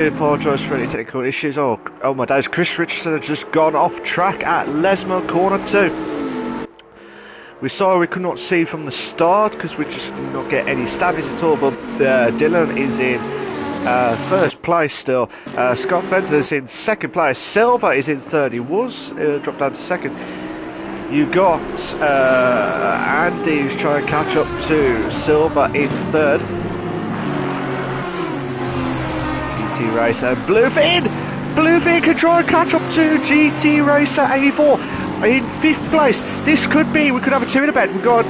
I apologise for any technical issues. Oh my days, Chris Richardson had just gone off track at Lesmo corner 2. We could not see from the start because we just did not get any stabbies at all, but Dylan is in first place still. Scott Fenton is in second place. Silva is in third. He was dropped down to second. You got Andy who's trying to catch up to Silva in third. GT Racer Bluefin can try and catch up to GT Racer 84 in fifth place. This could be, we could have a two in a bed. We got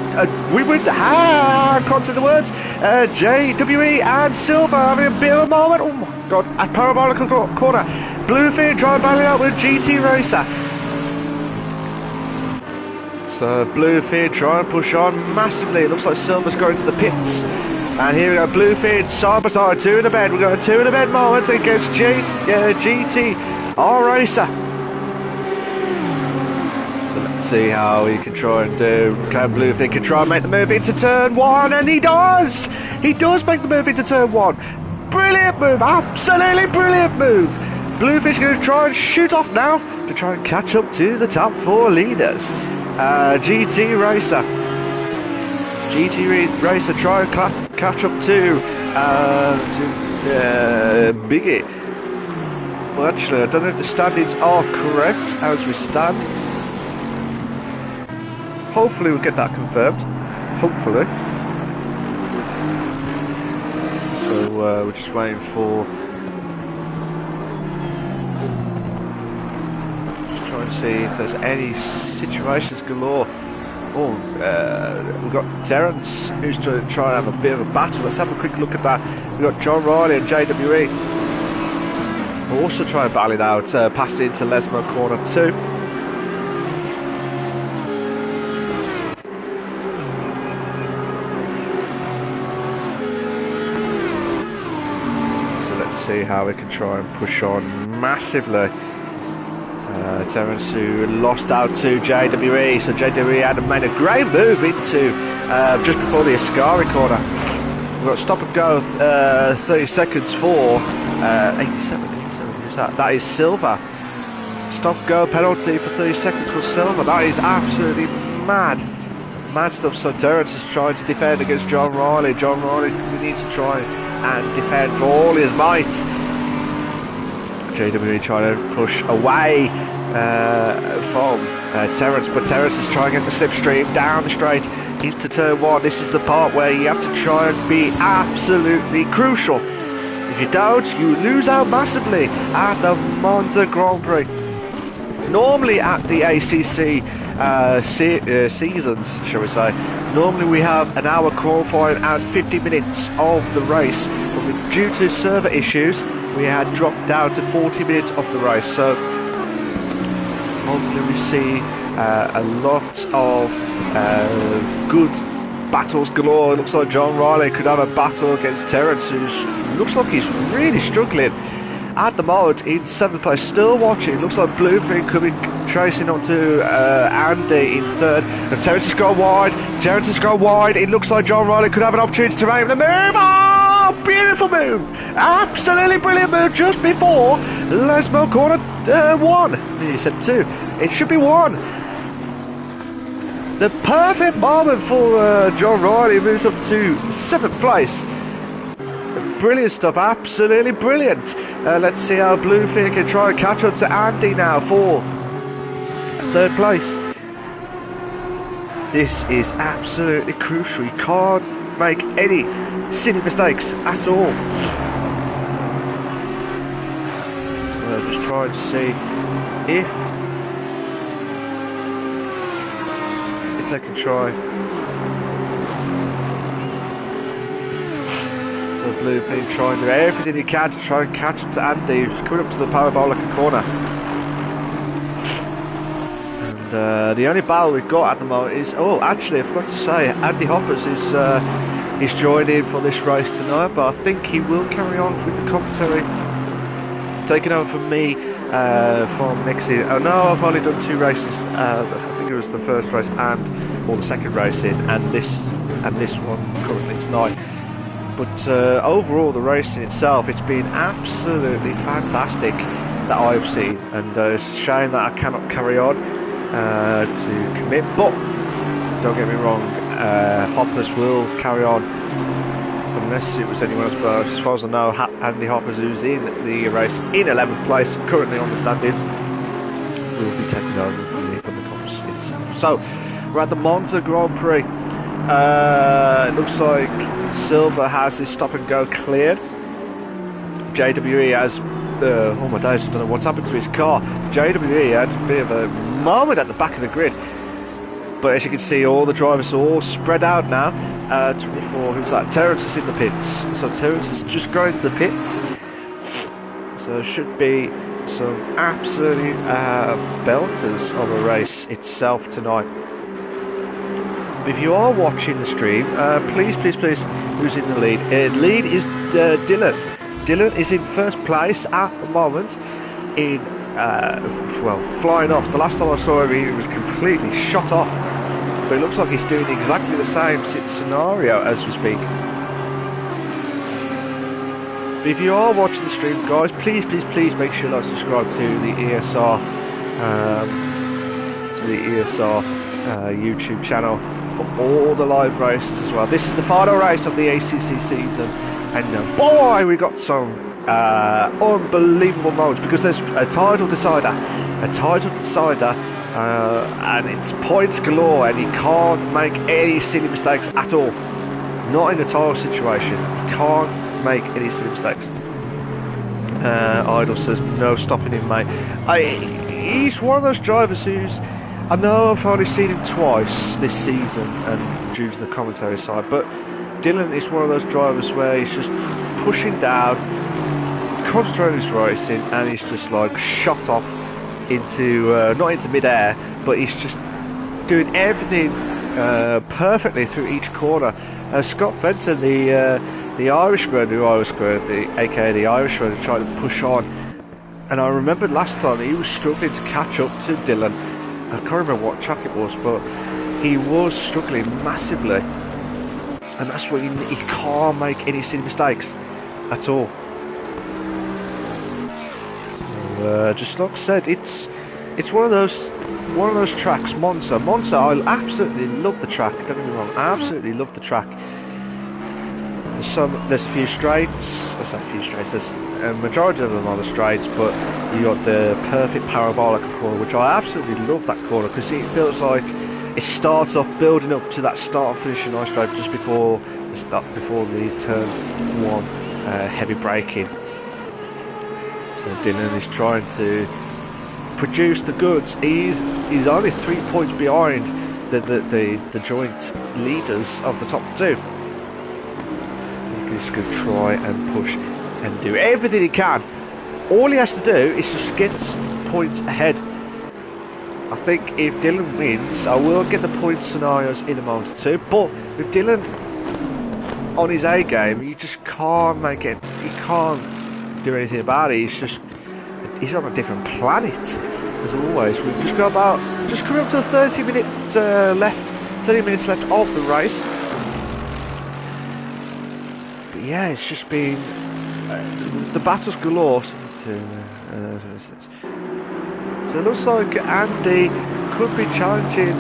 can't say the words. JWE and Silva having a bit of a moment. Oh my god, at parabolical corner. Bluefin trying to battle it out with GT Racer. So Bluefin trying to push on massively. It looks like Silva's going to the pits. And here we go, Bluefin side by side, two in a bed. We've got a two in a bed moment against GT Racer. So let's see how he can try and do. Bluefin can try and make the move into turn one, and he does! He does make the move into turn one. Brilliant move, absolutely brilliant move. Bluefin's going to try and shoot off now to try and catch up to the top four leaders. GT Racer try and catch up to Biggie. Well, actually, I don't know if the standings are correct as we stand. Hopefully we'll get that confirmed. Hopefully. So we're just waiting for... Just trying to see if there's any situations galore. Oh, we've got Terence who's trying to have a bit of a battle. Let's have a quick look at that. We've got John Riley and JWE. We'll also try and battle it out, pass it into Lesmo corner 2. So let's see how we can try and push on massively. Terence who lost out to JWE, so JWE had made a great move into just before the Ascari corner. We've got stop and go 30 seconds for 87, who's that? That is Silva. Stop go penalty for 30 seconds for Silva. That is absolutely mad stuff. So Terence is trying to defend against John Riley. John Riley needs to try and defend for all his might. JWE trying to push away from Terence, but Terence is trying to get the slipstream down the straight into turn one. This is the part where you have to try and be absolutely crucial. If you don't, you lose out massively at the Monza Grand Prix. Normally at the ACC seasons, shall we say, normally we have an hour qualifying and 50 minutes of the race, but due to server issues we had dropped down to 40 minutes of the race. So hopefully we see a lot of good battles galore. It looks like John Riley could have a battle against Terence, who looks like he's really struggling at the moment in 7th place. Still watching. Looks like Bluefin could be tracing onto Andy in 3rd. And Terence has gone wide. It looks like John Riley could have an opportunity to make the move. Oh, beautiful move. Absolutely brilliant move just before Lesmo corner 1. You said 2. It should be 1. The perfect moment for John Riley. Moves up to 7th place. Brilliant stuff, absolutely brilliant. Let's see how Bluefin can try and catch up to Andy now for 3rd place. This is absolutely crucial. You can't make any silly mistakes at all. So just trying to see if they can try. So Bluefin trying to do everything he can to try and catch up to Andy, who's coming up to the parabolic corner. And the only battle we've got at the moment is, oh, actually I forgot to say, Andy Hoppers is joined in for this race tonight, but I think he will carry on with the commentary, taking over from me from next year. Oh no, I've only done 2 races. I think it was the first race or the second race in, and this one currently tonight. But overall, the race in itself, it's been absolutely fantastic that I've seen, and it's a shame that I cannot carry on to commit. But don't get me wrong, Hoppers will carry on unless it was anyone else. But as far as I know, Andy Hoppers, who's in the race in 11th place, currently on the standings, will be taking over from the comps itself. So we're at the Monza Grand Prix. It looks like Silver has his stop and go cleared. JWE has oh my days, I don't know what's happened to his car. JWE had a bit of a moment at the back of the grid, but as you can see, all the drivers are all spread out now. 24, who's that? Terence is in the pits, so Terence is just going to the pits. So there should be some absolutely belters of a race itself tonight. If you are watching the stream, please, who's in the lead? Lead is Dylan. Dylan is in first place at the moment in, well, flying off. The last time I saw him, he was completely shot off. But it looks like he's doing exactly the same scenario as we speak. But if you are watching the stream, guys, please make sure you subscribe to the ESR, YouTube channel for all the live races as well. This is the final race of the ACC season, and boy, we got some unbelievable moments, because there's a title decider, and it's points galore, and he can't make any silly mistakes at all. Not in a title situation, he can't make any silly mistakes. Idle says no stopping him, mate. He's one of those drivers who's, I know I've only seen him twice this season, and due to the commentary side, but Dylan is one of those drivers where he's just pushing down, concentrating his racing, and he's just like shot off into, not into mid-air, but he's just doing everything perfectly through each corner. Scott Fenton, the Irishman, who I was going, aka the Irishman, trying to push on, and I remember last time he was struggling to catch up to Dylan. I can't remember what track it was, but he was struggling massively, and that's why he can't make any silly mistakes at all. So, just like I said, it's one of those tracks. Monza, I absolutely love the track. Don't get me wrong, I absolutely love the track. There's a few straights. There's a majority of them are the straights, but you got the perfect parabolic corner, which I absolutely love that corner, because it feels like it starts off building up to that start and finishing ice drive just before the turn one heavy braking. So Dylan is trying to produce the goods. He's only 3 points behind the joint leaders of the top two. He's going to try and push and do everything he can. All he has to do is just get points ahead. I think if Dylan wins, I will get the point scenarios in a moment too. But with Dylan on his A game, you just can't make it. You can't do anything about it. He's on a different planet. As always, we've just got just coming up to the 30 minutes left of the race. But yeah, it's just been the battles galore. So it looks like Andy could be challenging,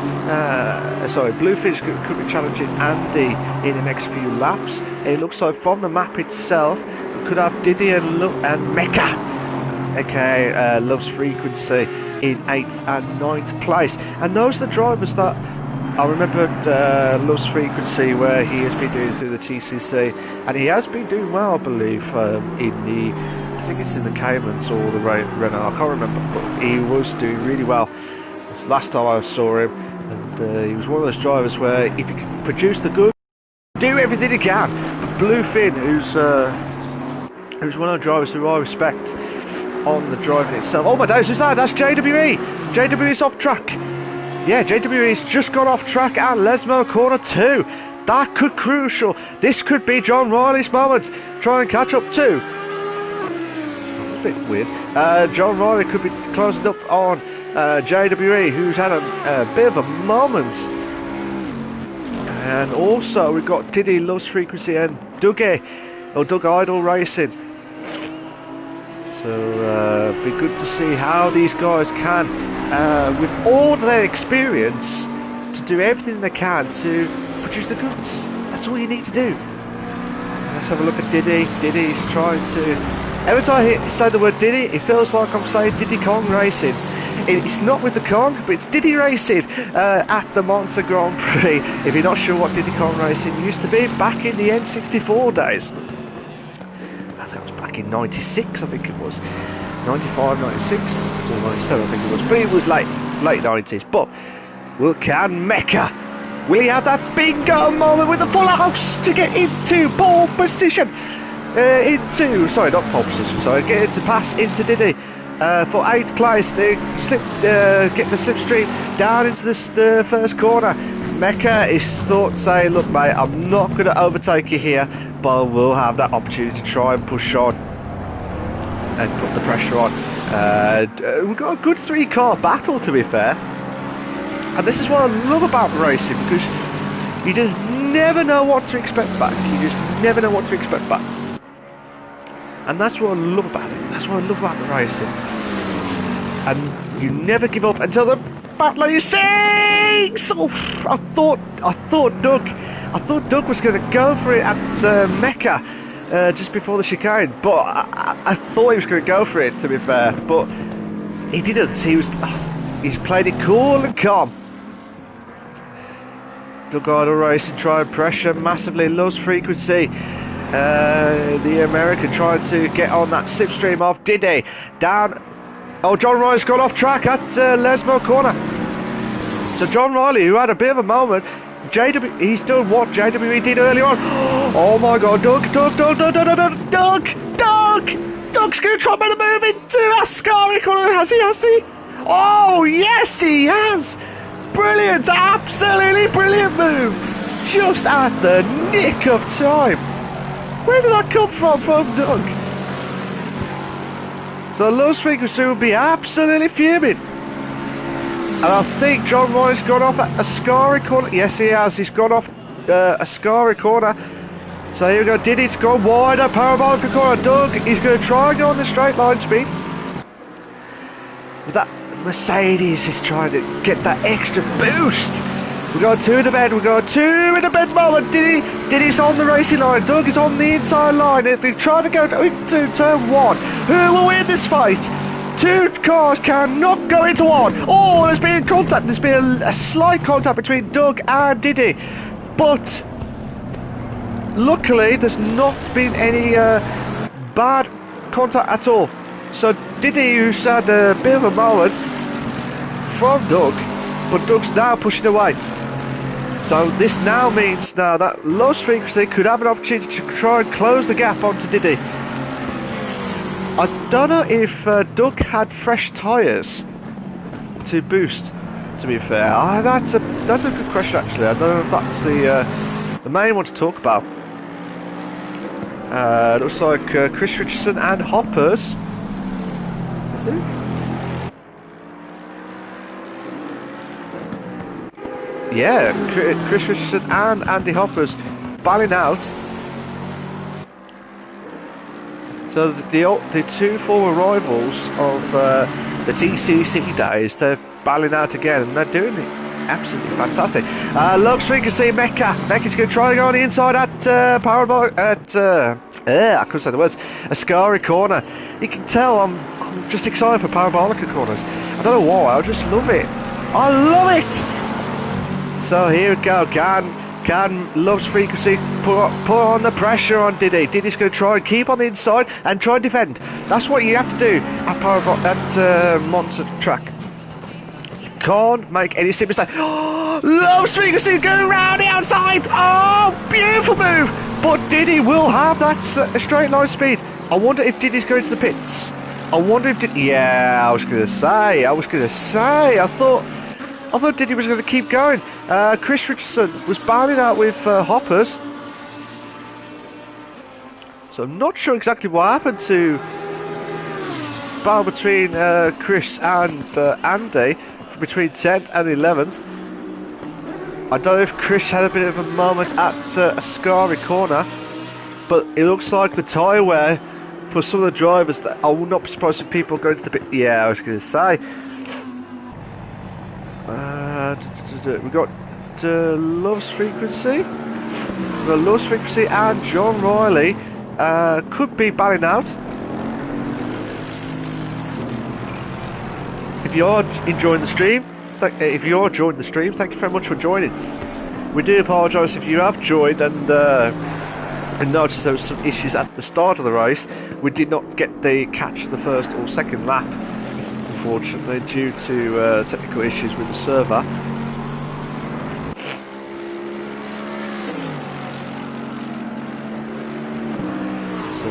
Bluefish could be challenging Andy in the next few laps. It looks like from the map itself, we could have Diddy and Mecca, aka Love's Frequency, in 8th and 9th place. And those are the drivers that I remembered. Love's Frequency, where he has been doing through the TCC, and he has been doing well, I believe, I think it's in the Caymans or the Renault, I can't remember, but he was doing really well last time I saw him, and he was one of those drivers where if he can produce the goods, do everything he can. But Bluefin, who's one of the drivers who I respect on the driving itself. Oh my days, who's that? That's JWE. JWE's off track. Yeah, JWE's just got off track at Lesmo corner 2. That could crucial. This could be John Riley's moment. Try and catch up too. A bit weird. John Riley could be closing up on JWE, who's had a bit of a moment. And also we've got Diddy Loves Frequency and Doug Idol Racing. So be good to see how these guys can, with all their experience, to do everything they can to produce the goods. That's all you need to do. Let's have a look at Diddy. Diddy's trying to... Every time I say the word Diddy, it feels like I'm saying Diddy Kong Racing. It's not with the Kong, but it's Diddy Racing at the Monza Grand Prix. If you're not sure what Diddy Kong Racing used to be, back in the N64 days. I think it was back in 96, I think it was. 95, 96, or 97, I think it was. But it was late 90s. But can Mecca... Will he have that bingo moment with the full house to get into pole position? Get into pass into Diddy for 8th place. They get the slipstream down into the first corner. Mecca is thought saying, look mate, I'm not going to overtake you here, but we'll have that opportunity to try and push on and put the pressure on. We've got a good 3-car battle, to be fair. And this is what I love about racing, because you just never know what to expect back. And that's what I love about it. That's what I love about the racing. And you never give up until the battle is sinks. Oh, I thought Doug was going to go for it at Mecca just before the chicane, but I thought he was going to go for it, to be fair, but he didn't. He's played it cool and calm. Doug Idol Racing trying pressure massively, Loves Frequency. The American trying to get on that slipstream of Diddy. Down. Oh, John Riley's gone off track at Lesmo Corner. So John Riley, who had a bit of a moment, he's done what JWE did earlier on. Oh my God, Doug's going to try and make the move into Ascari Corner. Has he? Oh, yes, he has. Brilliant, absolutely brilliant move. Just at the nick of time. Where did that come from Doug? So Loves Frequency will be absolutely fuming. And I think John Riley's gone off at Ascari Corner. Yes, he has. He's gone off Ascari Corner. So here we go. Diddy's gone wide at Parabolica Corner. Doug, he's going to try and go on the straight line speed. With that Mercedes is trying to get that extra boost. We got 2 in the bed. We got 2 in the bed moment. Diddy's on the racing line. Doug is on the inside line. They're trying to go into turn 1. Who will win this fight? 2 cars cannot go into one. Oh, there's been contact. There's been a slight contact between Doug and Diddy, but luckily there's not been any bad contact at all. So Diddy, who's had a bit of a moment from Doug, but Doug's now pushing away. So this now means that Loves Frequency could have an opportunity to try and close the gap onto Diddy. I don't know if Doug had fresh tyres to boost, to be fair. That's a good question actually. I don't know if that's the main one to talk about. Looks like Chris Richardson and Hoppers. Is it? Yeah, Chris Richardson and Andy Hoppers battling out. So the 2 former rivals of the TCC days, they're battling out again, and they're doing it absolutely fantastic. Loves Frequency, Mecca. Mecca's going to try and go on the inside at I couldn't say the words. Ascari Corner. You can tell I'm just excited for Parabolica Corners. I don't know why. I just love it. I love it. So here we go. Can Loves Frequency put on the pressure on Diddy. Diddy's going to try and keep on the inside and try and defend. That's what you have to do at Monza track. You can't make any silly mistake. Loves Frequency going round the outside. Oh, beautiful move. But Diddy will have that straight line speed. I wonder if Diddy's going to the pits. I wonder if Diddy... Yeah, I was going to say. I thought Diddy was going to keep going. Chris Richardson was battling out with Hoppers. So I'm not sure exactly what happened to battle between Chris and Andy between 10th and 11th. I don't know if Chris had a bit of a moment at Ascari corner, but it looks like the tyre wear for some of the drivers that I will not be surprised if people going to the pit. Yeah, I was going to say. We got Love's Frequency. We got Love's Frequency and John Riley could be bowing out. If you are enjoying the stream, thank you very much for joining. We do apologise if you have joined and noticed there was some issues at the start of the race. We did not get the catch the first or second lap, unfortunately, due to technical issues with the server. So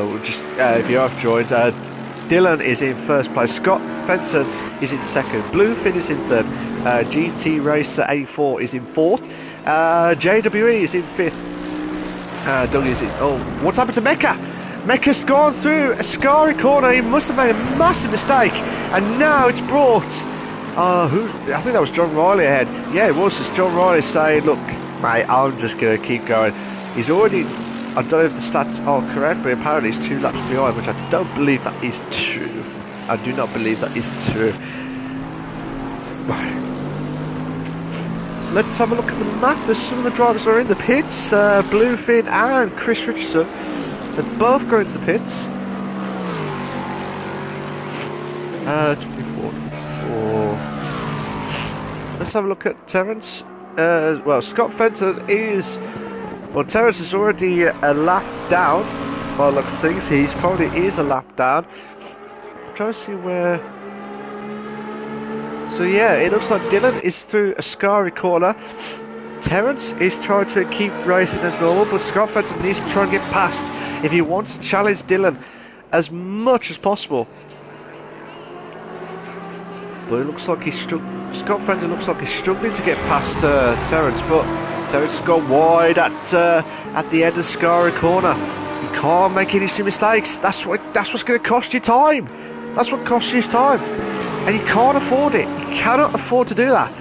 we'll just, if you have joined, Dylan is in first place, Scott Fenton is in second, Bluefin is in third, GT Racer 84 is in fourth, JWE is in fifth, Doug is in... Oh, what's happened to Mecca? Mecca's gone through Ascari corner. He must have made a massive mistake, and now it's brought... I think that was John Riley ahead. Yeah, it was. It's John Riley saying, look, mate, I'm just going to keep going. He's already... I don't know if the stats are correct, but apparently he's 2 laps behind, which I don't believe that is true. I do not believe that is true. So let's have a look at the map. There's some of the drivers are in the pits. Bluefin and Chris Richardson. They're both going to the pits. 24. Let's have a look at Terence. Well, Scott Fenton is... Well, Terence is already a lap down. By the looks of things, he probably is a lap down. I'm trying to see where... So yeah, it looks like Dylan is through Ascari corner. Terence is trying to keep racing as normal, but Scott Fenton needs to try and get past if he wants to challenge Dylan as much as possible. But it looks like Scott Fenton looks like he's struggling to get past Terence, but Terence has gone wide at the end of Ascari corner. You can't make any mistakes. That's what's going to cost you time. That's what costs you time, and you can't afford it. You cannot afford to do that.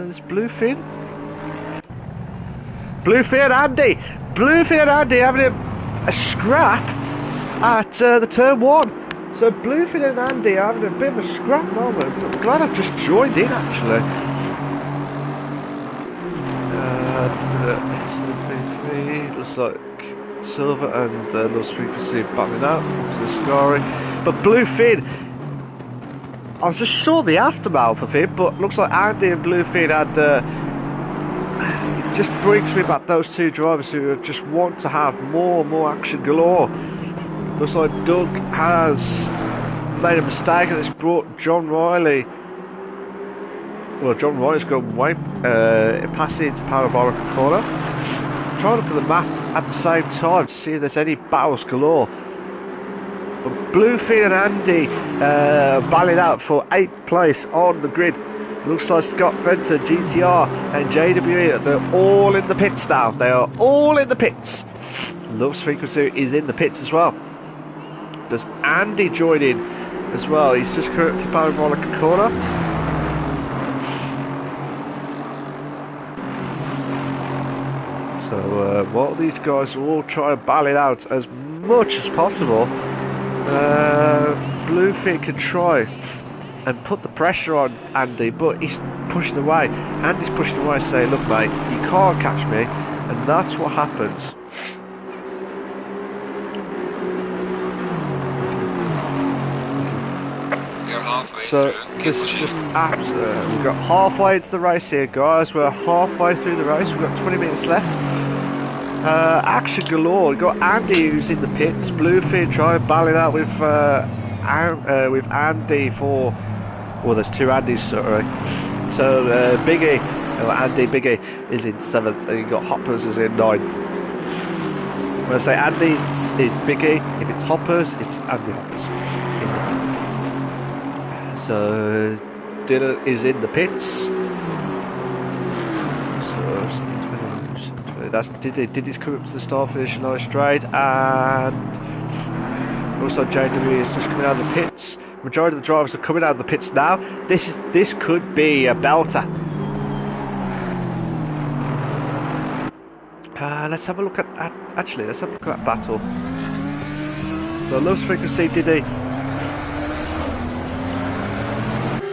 It's Bluefin and Andy. Bluefin and Andy having a scrap at the turn 1. So Bluefin and Andy are having a bit of a scrap moment. I'm glad I've just joined in actually. 23 looks like Silver and Lost Frequency battling out to the Ascari, but Bluefin, I just saw the aftermath of it, but looks like Andy and Bluefin had it just brings me back those two drivers who just want to have more action galore. Looks like Doug has made a mistake and it's brought John Riley. Well, John Riley's gone way past into Parabolic corner. Try to look at the map at the same time to see if there's any battles galore. But Bluefin and Andy battling out for 8th place on the grid. Looks like Scott Fenton, GTR and JWE, they're all in the pits now. They are all in the pits. Love's Frequency is in the pits as well. Does Andy join in as well? He's just correct to Parabolic corner. So while these guys will all try and battle it out as much as possible, Bluefin can try and put the pressure on Andy, but he's pushing away. Andy's pushing away, saying, look mate, you can't catch me, and that's what happens. So this is just absolute. We've got halfway into the race here, guys. We're halfway through the race. We've got 20 minutes left. Action galore. We've got Andy who's in the pits. Bluefin trying to battle it out with Andy for... Well, there's 2 Andys, sorry. So Biggie, Andy Biggie is in 7th, and you've got Hoppers is in 9th. When I say Andy, it's Biggie. If it's Hoppers, it's Andy Hoppers in 9th. So Dylan is in the pits. So 720, that's Diddy's coming up to the start finish line straight, and also JW is just coming out of the pits. Majority of the drivers are coming out of the pits now. This could be a belter. let's have a look at actually, let's have a look at that battle. So lowest frequency Diddy.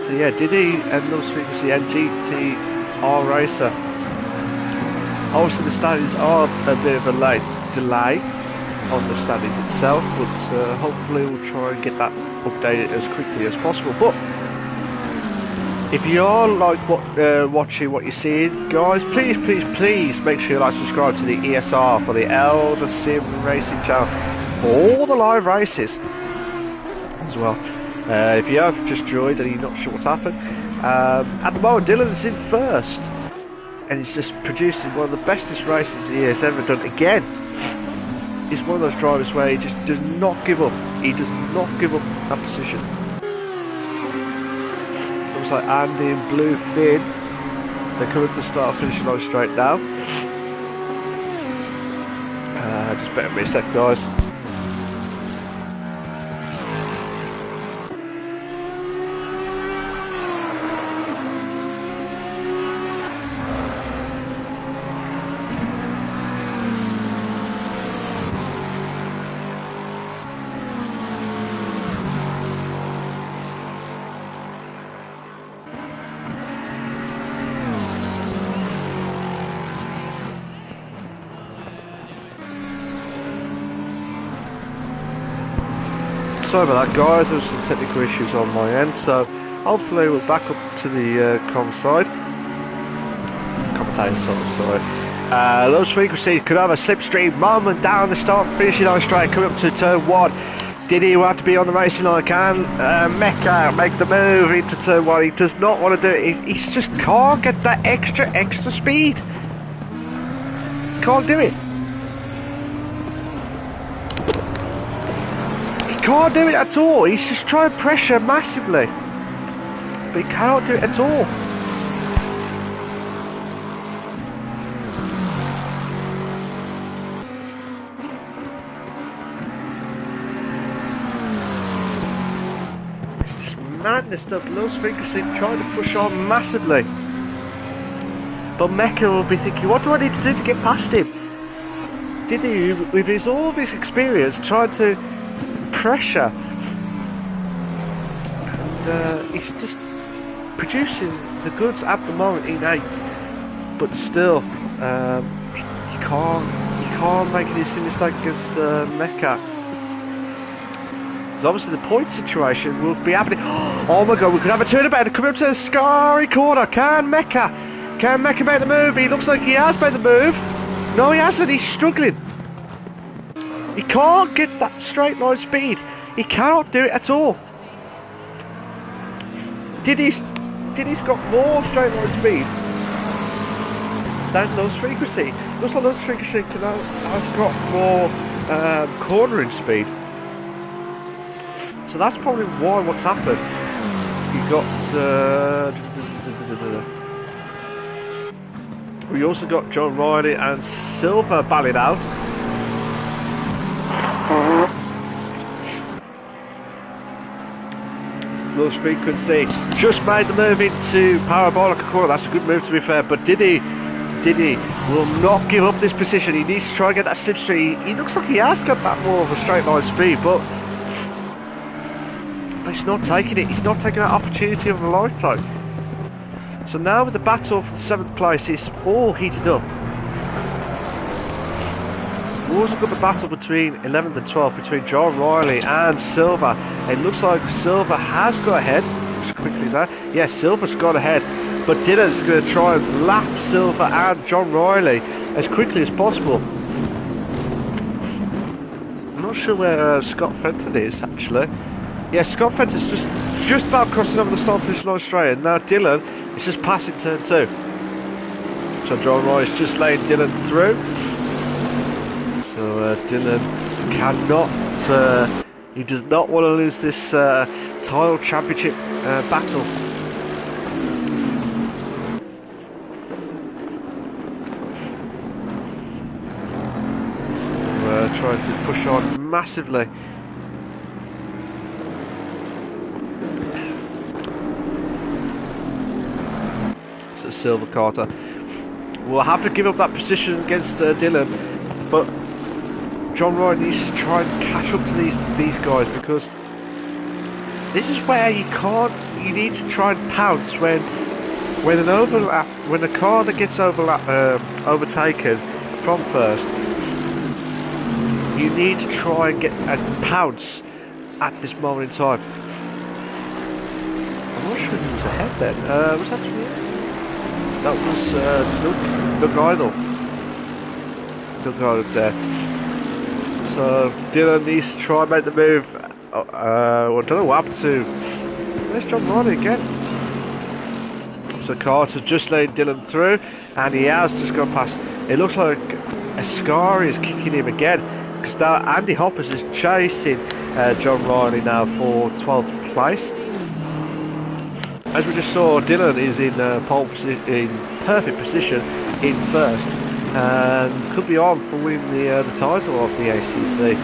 So yeah, Diddy and lowest frequency and GTR Racer. Obviously the standings are a bit of a late delay on the standings itself, but hopefully we'll try and get that updated as quickly as possible. But if you are like watching what you're seeing, guys, please make sure you like subscribe to the ESR for the Elder Sim Racing channel for all the live races as well. If you have just joined and you're not sure what's happened, at the moment Dylan's in first and he's just producing one of the bestest races he has ever done. Again, he's one of those drivers where he just does not give up. He does not give up that position. Looks like Andy and Bluefin, they're coming to the start, finishing line straight now. Just bear with me a sec, guys. Sorry about that, guys, there was some technical issues on my end, so hopefully we're back up to the commentator, sorry. Lowest frequency could have a slipstream moment down the start, finishing on straight, coming up to turn 1. Diddy will have to be on the racing line, can Mecca make the move into turn 1? He does not want to do it, he just can't get that extra speed. Can't do it. Can't do it at all. He's just trying to pressure massively, but he cannot do it at all. It's just madness stuff. Lowest frequency trying to push on massively, but Mecca will be thinking, what do I need to do to get past him? Diddy, with all of his experience, trying to pressure, and he's just producing the goods at the moment in 8th, but still you can't make any silly mistake against Mecca. Because obviously the point situation will be happening. Oh my god, we could have a turnabout coming up to the scary corner. Can Mecca make the move? He looks like he has made the move. No, he hasn't. He's struggling. He can't get that straight line speed. He cannot do it at all. Diddy's got more straight line speed than lowest frequency. Looks like lowest frequency has got more cornering speed. So that's probably why what's happened. You got. We also got John Riley and Silver battling out. Lowest frequency just made the move into parabolic corner. That's a good move, to be fair, but Diddy will not give up this position. He needs to try and get that slipstream. He looks like he has got that more of a straight line speed, but he's not taking it. He's not taking that opportunity of a lifetime. So now with the battle for the 7th place, it's all heated up. We've also got the battle between 11th and 12th between John Riley and Silver. It looks like Silver has got ahead. Just quickly there. Yes, Silver's got ahead. But Dylan's going to try and lap Silver and John Riley as quickly as possible. I'm not sure where Scott Fenton is, actually. Yeah, Scott Fenton's just about crossing over the start finish line straight. And now Dylan is just passing turn 2. So John Riley's just laying Dylan through. So Dylan cannot, he does not want to lose this title championship battle. So trying to push on massively. So Silver Carter. will have to give up that position against Dylan, but John Ryan needs to try and catch up to these guys, because this is where you need to try and pounce when an overlap, when a car that gets overtaken from first, you need to try and get and pounce at this moment in time. I'm not sure who was ahead then. Was that to the end? That was Doug Idle. Doug Idle there. So Dylan needs to try and make the move. Well, I don't know what happened to. There's John Riley again. So Carter just letting Dylan through, and he has just gone past. It looks like Ascar is kicking him again, because now Andy Hoppers is chasing John Riley now for 12th place. As we just saw, Dylan is in perfect position in first, and could be on for winning the title of the ACC.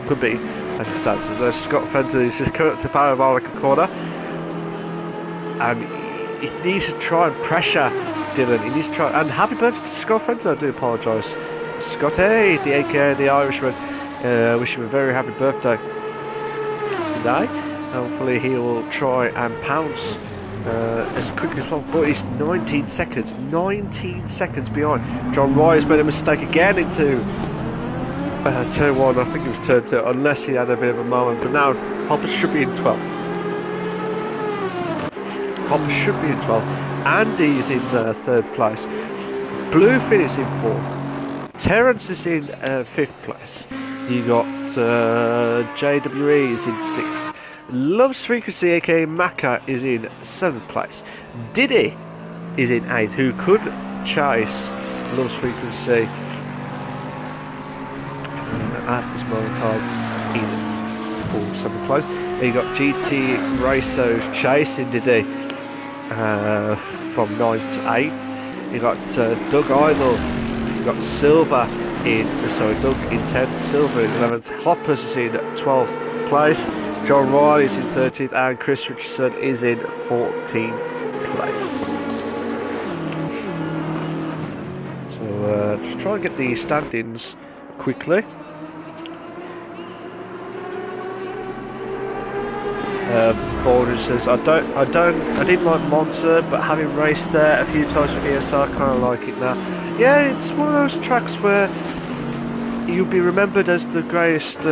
Could be, as it stands. So there's Scott Fenton, who's just coming up to Parabolic corner, and he needs to try and pressure Dylan. He needs to try. And happy birthday to Scott Fenton. I do apologise, Scotty, the AKA the Irishman. Wish him a very happy birthday today. Hopefully he will try and pounce as quickly as possible. But he's 19 seconds behind. John Ryan's made a mistake again into turn 1. I think it was turn 2, unless he had a bit of a moment. But now Hoppers should be in 12th. Hoppers should be in 12th. Andy's in 3rd place. Bluefin is in 4th. Terence is in 5th place. You got JWE is in 6th. Loves Frequency, aka Maka, is in 7th place. Diddy is in 8th, who could chase Loves Frequency at this moment in time in 7th place. And you got GT Rasos chasing Diddy from 9th to 8th. You got Doug Idle. You got Silver Doug in 10th, Silver in 11th. Hoppers is in 12th place. John Riley is in 13th, and Chris Richardson is in 14th place. So just try and get the standings quickly. Baldwin says, I didn't like Monza, but having raced there a few times with ESR, I kind of like it now. Yeah, it's one of those tracks where you'll be remembered as the greatest.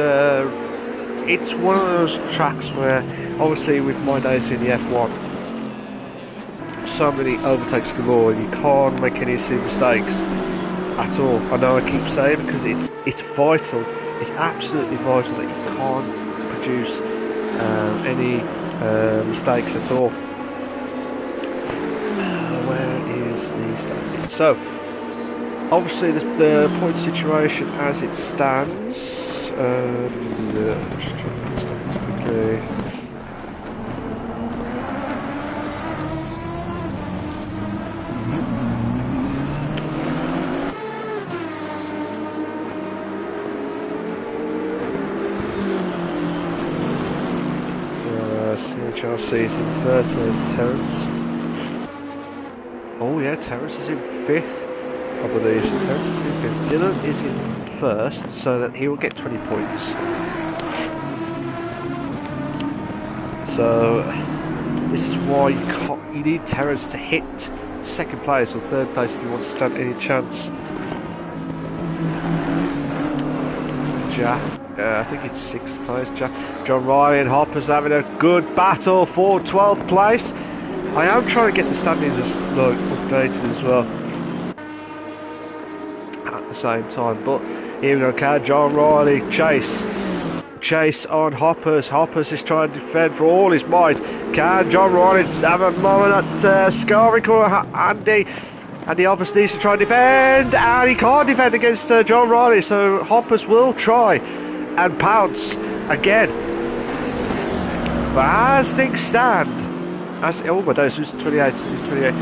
It's one of those tracks where, obviously, with my days in the F1, so many overtakes galore, and you can't make any silly mistakes at all. I know I keep saying, because it's vital. It's absolutely vital that you can't produce any mistakes at all. Where is the standing? So, obviously, the point situation as it stands. Just trying to get the standings quickly. CHRC is in 1st, Terence. Oh yeah, Terence is in 5th, I believe. Terence is in 5th. Dylan is in 1st, so that he will get 20 points. So this is why you need Terence to hit 2nd place or 3rd place if you want to stand any chance. I think it's 6th place. John Riley and Hoppers having a good battle for 12th place. I am trying to get the standings updated as well at the same time. But here we go, can John Riley chase on Hoppers? Hoppers is trying to defend for all his might. Can John Riley have a moment at scarring corner? Andy Hoppers needs to try and defend, and he can't defend against John Riley, so Hoppers will try and pounce again. But as things stand, oh my days, who's 28? Who's 28?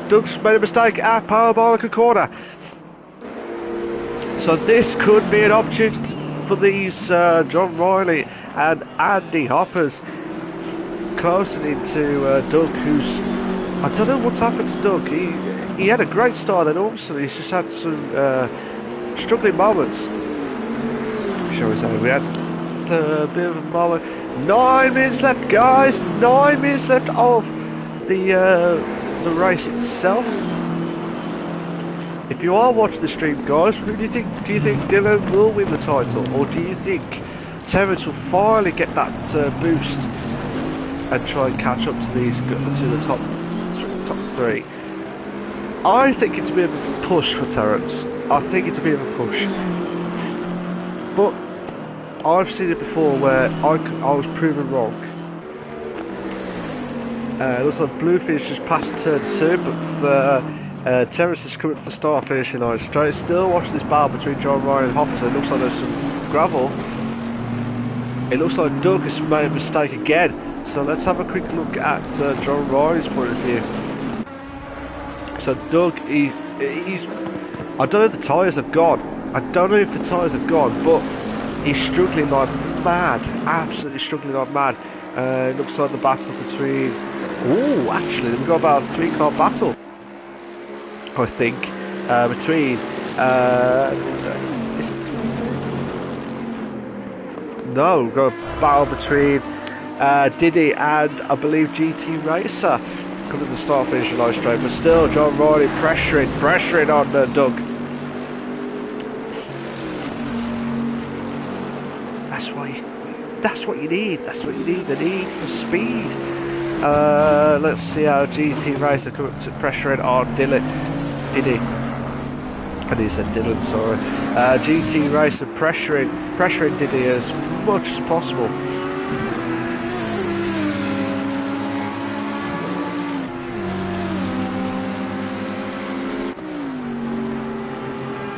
Doug's made a mistake at Parabolica corner. So this could be an opportunity for these John Riley and Andy Hoppers closing into Doug, who's I don't know what's happened to Doug. He had a great start, and obviously he's just had some struggling moments. Shall we say? We had a bit of a moment. 9 minutes left, guys. 9 minutes left of the race itself. If you are watching the stream, guys, who do you think? Do you think Dylan will win the title, or do you think Terence will finally get that boost and try and catch up to the top three? I think it's a bit of a push for Terence. I think it's a bit of a push, but I've seen it before where I was proven wrong. It looks like Bluefish just past turn 2, but Terence is coming to the start finishing line straight. Still watching this battle between John Ryan and Hoppers. It looks like there's some gravel. It looks like Doug has made a mistake again. So let's have a quick look at John Ryan's point of view. So Doug, he's I don't know if the tyres are gone. But he's struggling like mad. Absolutely struggling like mad. It looks like the battle between... Oh, actually, we've got about a 3-car battle, I think, between... is it... No, we've got a battle between Diddy and, I believe, GT Racer. Coming to the start finish line straight, but still John Riley pressuring on Doug. That's what you need. That's what you need. The need for speed. Let's see how GT Racer come up to pressuring on Diddy. And he said Dylan, sorry. GT Racer pressuring Diddy as much as possible.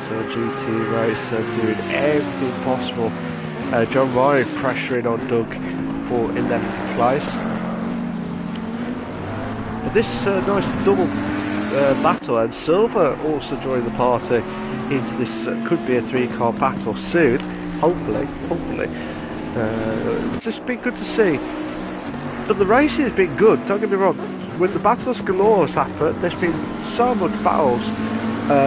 So GT Racer doing everything possible. John Ryan pressuring on Doug for 11th place. But this nice double battle, and Silver also joined the party into this could be a 3-car battle soon. Hopefully. Just be good to see. But the racing has been good. Don't get me wrong. When the battles galore has happened, there's been so much battles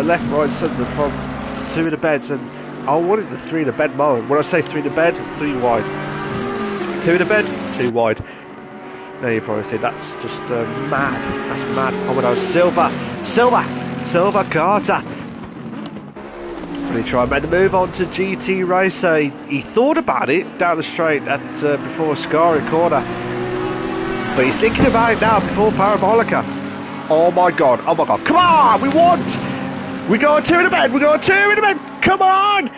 left, right, centre from the 2 in the beds, and I wanted the 3 in the bed moment. When I say 3 in the bed, 3 wide. 2 in the bed, 2 wide. Now you probably say that's just mad. That's mad. Oh my God, Silver Carter. When he tried to make the move on to GT Racer, he thought about it down the straight at before Ascari corner, but he's thinking about it now before Parabolica. Oh my God! Come on, we want. We got 2 in the bed. Come on,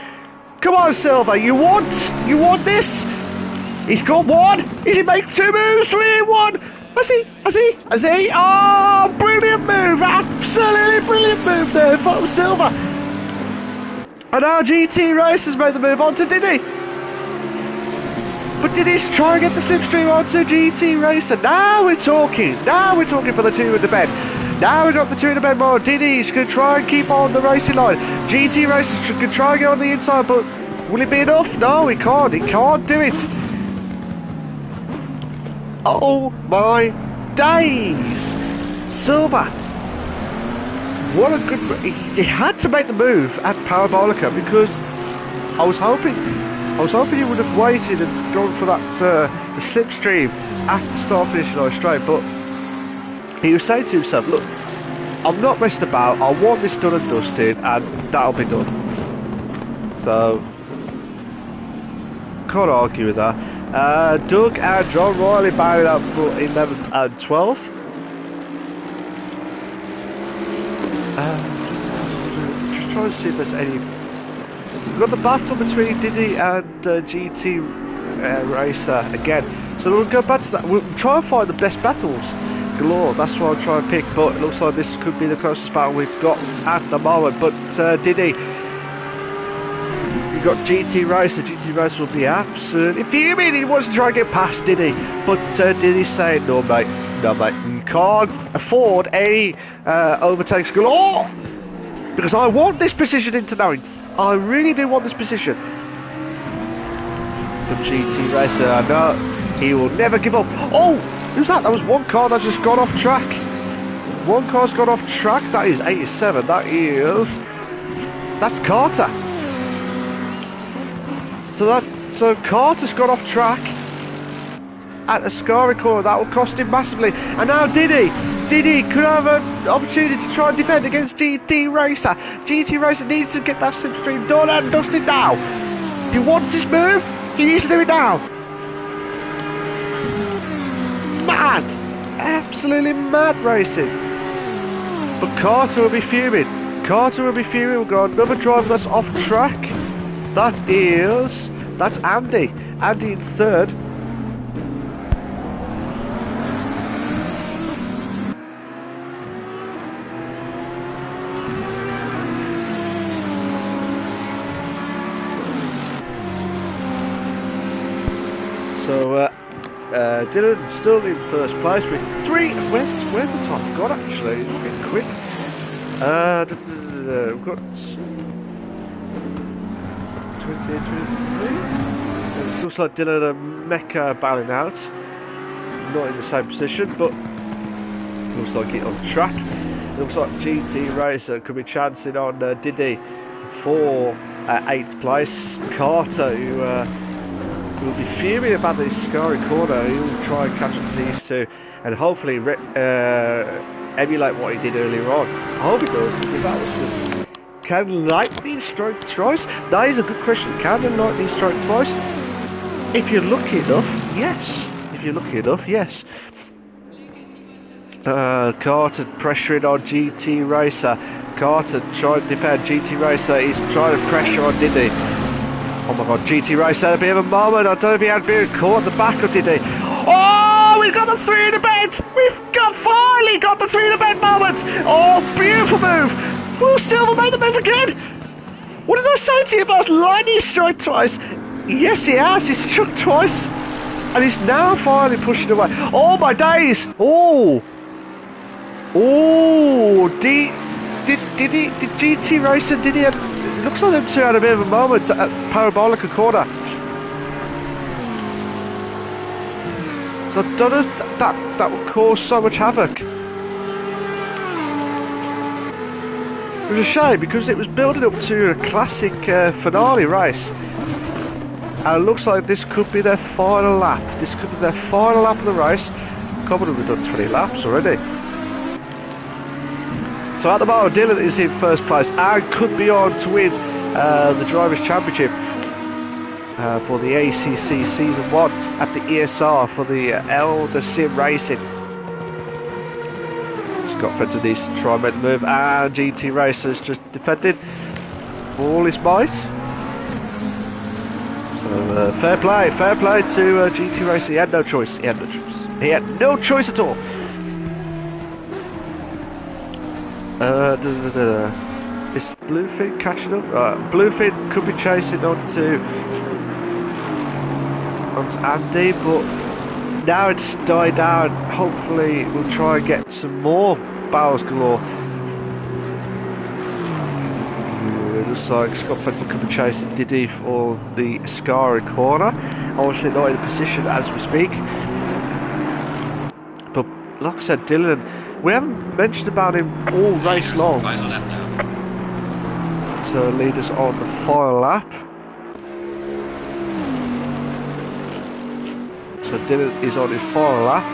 Silver. You want this? He's got 1. Is he make 2 moves? 3 in 1. Has he? Oh, brilliant move. Absolutely brilliant move there from Silver. And now GT Racer's made the move on to Diddy. But Diddy's trying to get the slipstream onto GT Racer. Now we're talking for the 2 in the bed. Now we've got the 2 in the bed more. Diddy's going to try and keep on the racing line. GT Racer's going to try and get on the inside, but will it be enough? No, he can't. He can't do it. Oh my days! Silver. What a good... He had to make the move at Parabolica, because I was hoping he would have waited and gone for that the slipstream at the start finish line straight, but he was saying to himself, look, I'm not messed about, I want this done and dusted, and that'll be done. So, can't argue with that. Doug and John Riley battling up for 11th and 12th. Just trying to see if there's any... We've got the battle between Diddy and GT Racer again. So we'll go back to that. We'll try and find the best battles galore. That's what I'll try and pick. But it looks like this could be the closest battle we've got at the moment. But Diddy, you've got GT Racer. GT Racer will be absolutely fuming. He wants to try and get past Diddy. But Diddy's saying, no mate, you can't afford any overtakes galore. Because I want this position into 9th. I really do want this position. But GT Racer, I know he will never give up. Oh, who's that? That was one car that just got off track. one car's gone off track. That is 87. That's Carter. So Carter's got off track at a Ascari corner. That will cost him massively. And now Diddy could have an opportunity to try and defend against GT Racer. GT Racer needs to get that slipstream done and dusted now. If he wants this move, he needs to do it now. Mad, absolutely mad racing. But Carter will be fuming. We've got another driver that's off track. That's Andy. Andy in third. So Dylan still in first place with 3. Where's the time gone actually? It's getting quick. We've got 28, 23. It looks like Dylan and Mecca battling out. Not in the same position, but looks like it on track. It looks like GT Racer could be chancing on Diddy for 8th place. Carter, who will be fuming about this Ascari corner. He will try and catch up to these two and hopefully emulate what he did earlier on. I hope he does, because that was just... Can lightning strike twice? That is a good question. Can the lightning strike twice? If you're lucky enough, yes. Yes. Carter pressuring on GT Racer. Carter trying to defend GT Racer. He's trying to pressure on Diddy. Oh my god, GT Racer had a bit of a moment. I don't know if he had been caught at the back or did he? Oh, we've got the 3 in a bed! Finally got the 3 in a bed moment! Oh, beautiful move! Oh, Silver made the move again! What did I say to you about lightning strike twice? Yes, he has. He's struck twice. And he's now finally pushing away. Oh, my days! Oh! Did GT Racer, did he have... It looks like them two had a bit of a moment at Parabolica corner. So I don't know if that would cause so much havoc. It was a shame because it was building up to a classic finale race. And it looks like this could be their final lap. This could be their final lap of the race. Can't believe we've done 20 laps already. So at the moment, Dylan is in first place and could be on to win the Drivers' Championship for the ACC Season 1 at the ESR for the Elder Sim Racing. Scott Fenton needs to try and make the move, and GT Racer's just defended for all his might. So fair play to GT Racer. He had no choice. He had no choice at all. Is Bluefin catching up? Bluefin could be chasing onto Andy, but now it's died down. Hopefully we'll try and get some more barrels galore. It looks like Scott Fenton could be chasing Diddy for the Ascari corner. Obviously not in the position as we speak. But like I said, Dylan, we haven't mentioned about him all race long. To lead us on the final lap. So Dylan is on his final lap.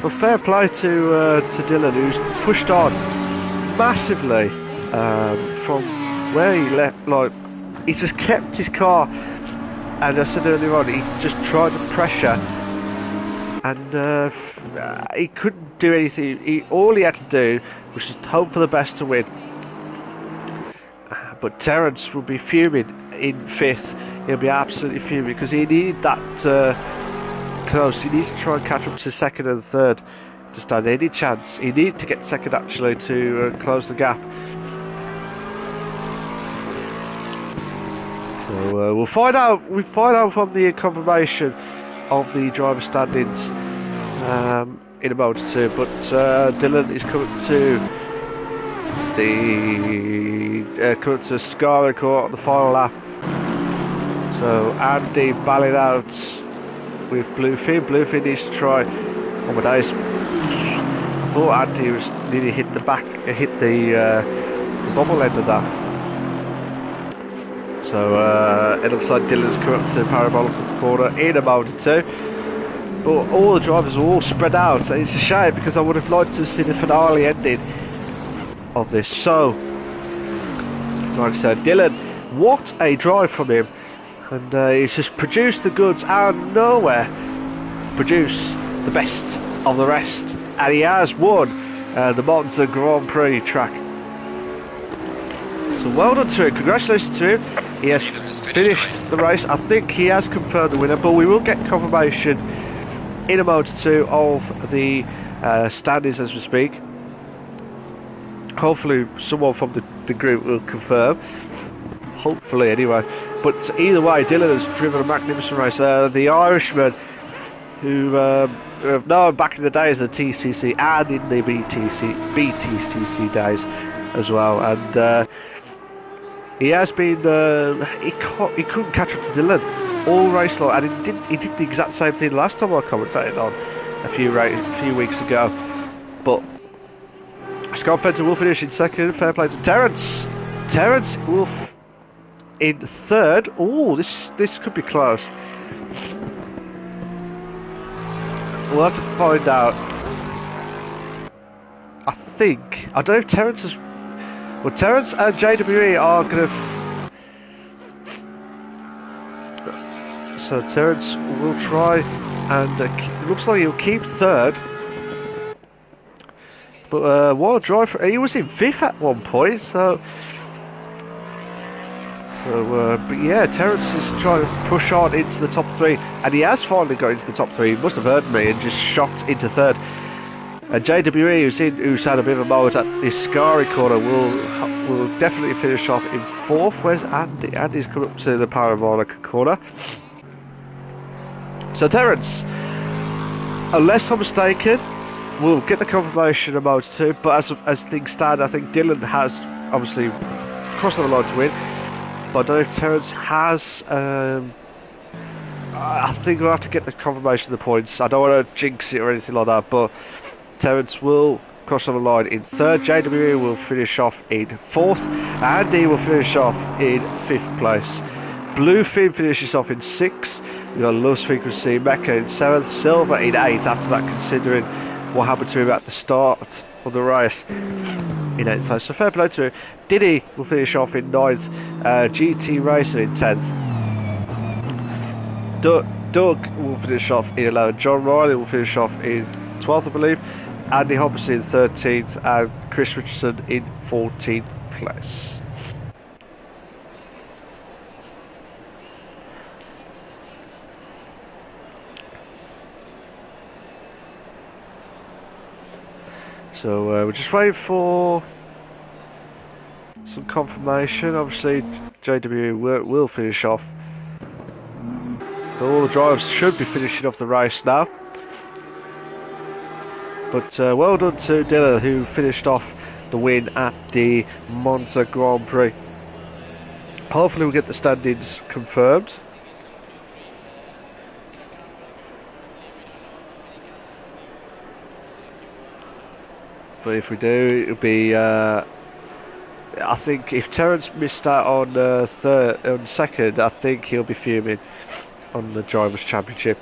But fair play to Dylan, who's pushed on massively from where he left. Like, he just kept his car, and I said earlier on, he just tried to pressure, and he couldn't do anything. All he had to do was just hope for the best to win. But Terence will be fuming in 5th. He'll be absolutely fuming because he needed that close. He needs to try and catch up to 2nd and 3rd to stand any chance. He needed to get 2nd actually to close the gap. So we'll find out. We find out from the confirmation of the driver standings in a moment or two. But Dylan is coming to Ascari Court on the final lap. So Andy battling out with Bluefin. Bluefin needs to try. Oh my days. thought Andy was nearly hit the bobble end of that. So it looks like Dylan's come up to the parabolic corner in a moment or two. But all the drivers are all spread out. It's a shame because I would have liked to see the finale ending of this. So, like I said, Dylan, what a drive from him. And he's just produced the goods out of nowhere. Produced the best of the rest. And he has won the Monza Grand Prix track. So well done to him. Congratulations to him. He has finished the race. I think he has confirmed the winner. But we will get confirmation in a moment or two of the standings as we speak. Hopefully someone from the group will confirm. Hopefully anyway. But either way, Dylan has driven a magnificent race. The Irishman, who have known back in the days of the TCC and in the BTCC days as well. And he has been, he couldn't catch up to Dylan all race long. And he did the exact same thing last time I commentated on a few weeks ago. But Scott Fenton will finish in second. Fair play to Terence. Terence will in third. Oh, this could be close. We'll have to find out. I don't know if Terence has. Well, Terence and JWE are going to. So Terence will try, and looks like he'll keep third. But what a drive! He was in fifth at one point, so. But yeah, Terence is trying to push on into the top three, and he has finally got into the top three. He must have heard me and just shot into third. And JWE, who's had a bit of a moment at the Scari corner, will definitely finish off in fourth. Where's Andy? Andy's come up to the parabolic corner. So Terence, unless I'm mistaken, we'll get the confirmation in a moment too. But as things stand, I think Dylan has obviously crossed over the line to win. But I don't know if Terence has. I think we'll have to get the confirmation of the points. I don't want to jinx it or anything like that, but Terence will cross over the line in third. JW will finish off in fourth. Andy will finish off in fifth place. Bluefin finishes off in sixth. We've got Love's Frequency, Mecca in seventh. Silver in eighth after that, considering what happened to him at the start of the race. In 8th place, so fair play to him. Diddy will finish off in 9th, GT Racer in 10th. Doug will finish off in 11th. John Riley will finish off in 12th, I believe. Andy Hobbs in 13th, and Chris Richardson in 14th place. So we're just waiting for some confirmation. Obviously, JW will finish off. So all the drivers should be finishing off the race now. But well done to Dylan, who finished off the win at the Monza Grand Prix. Hopefully we'll get the standings confirmed. But if we do, it'll be. I think if Terence missed out on second, I think he'll be fuming on the Drivers' Championship.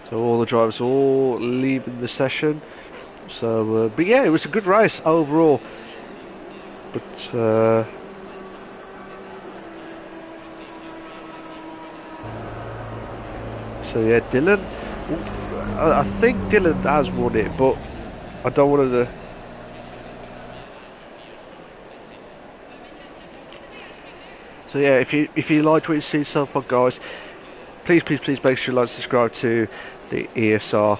So all the drivers all leaving the session. So, but yeah, it was a good race overall. But so yeah, Dylan. I think Dylan has won it, but I don't want to. So yeah, if you liked what you see so far, guys, please make sure you like and subscribe to the ESR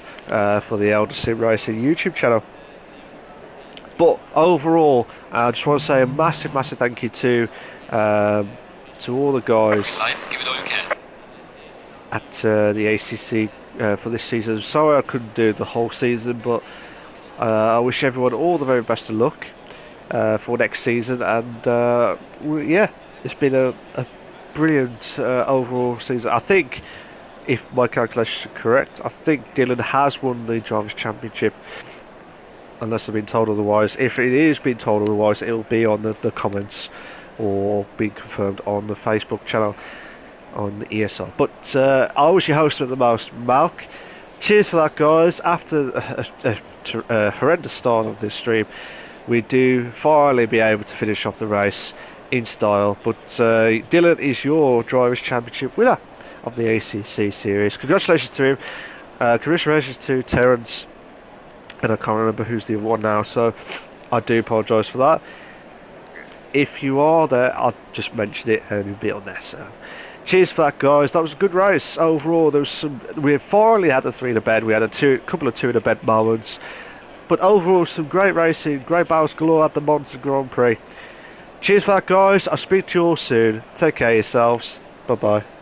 for the Elder Sim Racing YouTube channel. But overall, I just want to say a massive thank you to all the guys at the ACC for this season. Sorry I couldn't do the whole season, but I wish everyone all the very best of luck for next season. And yeah, it's been a brilliant overall season. I think if my calculations are correct, I think Dylan has won the Drivers' Championship, unless I've been told otherwise. If it is being told otherwise, it'll be on the comments or be confirmed on the Facebook channel on the ESR. But I was your host at the most, Malk. Cheers for that, guys. After a horrendous start of this stream, we do finally be able to finish off the race in style. But Dylan is your Drivers' Championship winner of the ACC series. Congratulations to him. Congratulations to Terence. And I can't remember who's the other one now, so I do apologise for that. If you are there, I'll just mention it and it'll be on there. So, cheers for that, guys. That was a good race overall. There was some. We finally had a 3 in a bed. We had a couple of 2 in a bed moments, but overall some great racing, great battles galore at the Monza Grand Prix. Cheers for that, guys. I'll speak to you all soon. Take care of yourselves. Bye bye.